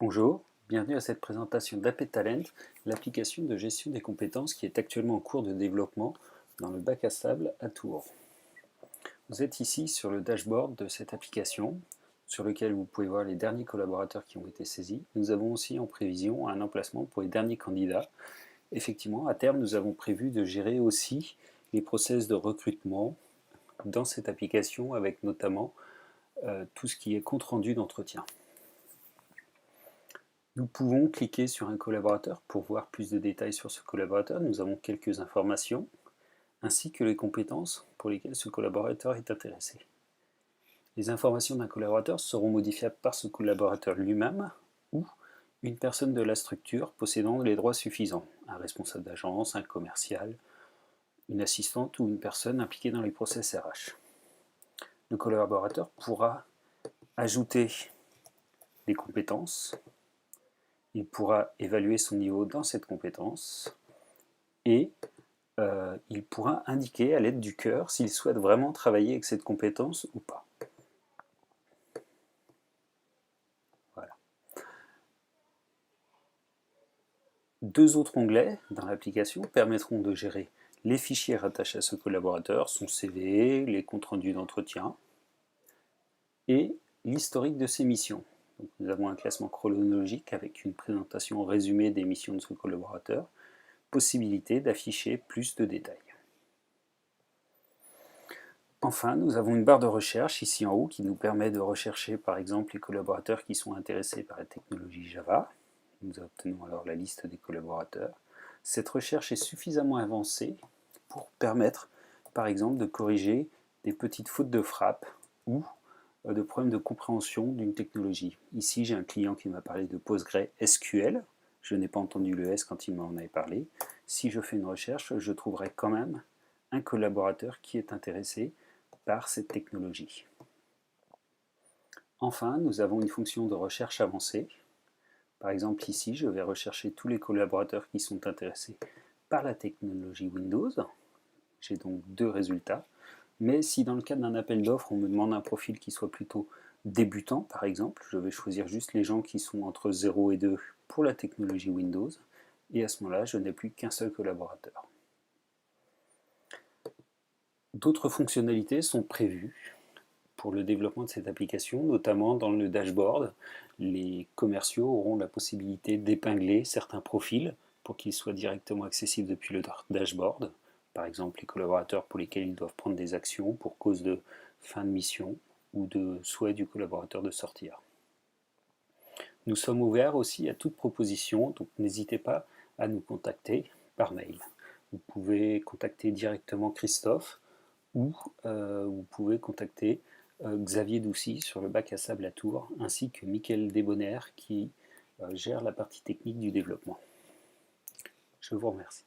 Bonjour, bienvenue à cette présentation d'AppTalent, l'application de gestion des compétences qui est actuellement en cours de développement dans le bac à sable à Tours. Vous êtes ici sur le dashboard de cette application, sur lequel vous pouvez voir les derniers collaborateurs qui ont été saisis. Nous avons aussi en prévision un emplacement pour les derniers candidats. Effectivement, à terme, nous avons prévu de gérer aussi les process de recrutement dans cette application, avec notamment tout ce qui est compte-rendu d'entretien. Nous pouvons cliquer sur un collaborateur pour voir plus de détails sur ce collaborateur. Nous avons quelques informations, ainsi que les compétences pour lesquelles ce collaborateur est intéressé. Les informations d'un collaborateur seront modifiables par ce collaborateur lui-même ou une personne de la structure possédant les droits suffisants, un responsable d'agence, un commercial, une assistante ou une personne impliquée dans les process RH. Le collaborateur pourra ajouter des compétences, il pourra évaluer son niveau dans cette compétence et il pourra indiquer à l'aide du cœur s'il souhaite vraiment travailler avec cette compétence ou pas. Voilà. Deux autres onglets dans l'application permettront de gérer les fichiers rattachés à ce collaborateur, son CV, les comptes rendus d'entretien et l'historique de ses missions. Donc, nous avons un classement chronologique avec une présentation résumée des missions de ce collaborateur, possibilité d'afficher plus de détails. Enfin, nous avons une barre de recherche ici en haut qui nous permet de rechercher par exemple les collaborateurs qui sont intéressés par la technologie Java. Nous obtenons alors la liste des collaborateurs. Cette recherche est suffisamment avancée pour permettre par exemple de corriger des petites fautes de frappe ou de problèmes de compréhension d'une technologie. Ici, j'ai un client qui m'a parlé de PostgreSQL. Je n'ai pas entendu le S quand il m'en avait parlé. Si je fais une recherche, je trouverai quand même un collaborateur qui est intéressé par cette technologie. Enfin, nous avons une fonction de recherche avancée. Par exemple, ici, je vais rechercher tous les collaborateurs qui sont intéressés par la technologie Windows. J'ai donc deux résultats. Mais si dans le cadre d'un appel d'offres, on me demande un profil qui soit plutôt débutant, par exemple, je vais choisir juste les gens qui sont entre 0 et 2 pour la technologie Windows. Et à ce moment-là, je n'ai plus qu'un seul collaborateur. D'autres fonctionnalités sont prévues pour le développement de cette application, notamment dans le dashboard. Les commerciaux auront la possibilité d'épingler certains profils pour qu'ils soient directement accessibles depuis le dashboard. Par exemple, les collaborateurs pour lesquels ils doivent prendre des actions pour cause de fin de mission ou de souhait du collaborateur de sortir. Nous sommes ouverts aussi à toute proposition, donc n'hésitez pas à nous contacter par mail. Vous pouvez contacter directement Christophe ou vous pouvez contacter Xavier Doucy sur le bac à sable à Tours, ainsi que Mickaël Desbonnaires qui gère la partie technique du développement. Je vous remercie.